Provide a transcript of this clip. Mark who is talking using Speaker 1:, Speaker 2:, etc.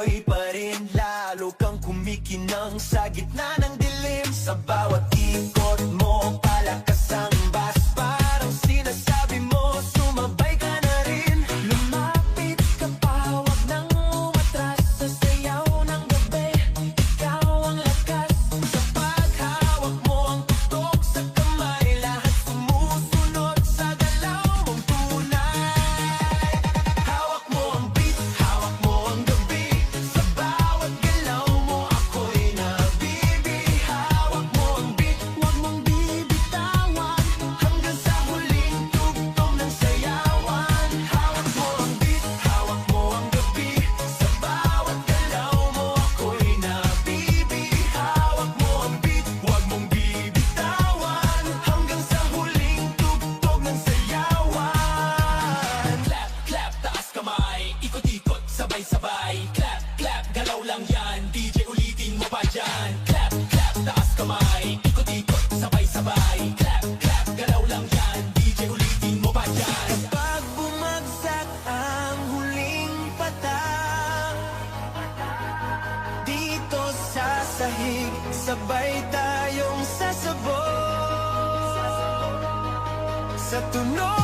Speaker 1: tuloy pa rin. Lalo kang kumikinang sa gitna ng dilim. Sa bawat ikot mo, palakas ang bas. Parang sinasabi mo, sumabay ka na rin. Lumapit ka pa, wag nang umatras. Sa sayaw ng gabi, ikaw ang lakas. Sa paghawak mo ang tutok sa kamay, lahat sumusunod sa galaw mong tunay. Hawak mo ang beat, hawak mo ang gabi. Sa bawat galaw mo ako'y nabibi. Hawak mo ang beat, wag mong bibitawan, hanggang sa huling tugtog ng sayawan. Hawak mo ang beat, hawak mo ang gabi. Sa bawat galaw mo ako'y nabibi. Hawak mo ang beat, wag mong bibitawan, hanggang sa huling tugtog ng sayawan. Clap, clap, taas kamay, ikot-ikot, sabay-sabay. Clap, clap, galaw lang yan, DJ ulitin mo pa dyan. Clap, clap, taas kamay, ikot-ikot, sabay-sabay. Clap, clap, galaw lang yan, DJ ulitin mo pa dyan. Kapag bumagsak ang huling patak, dito sa sahig, sabay tayong sasabog sa tunog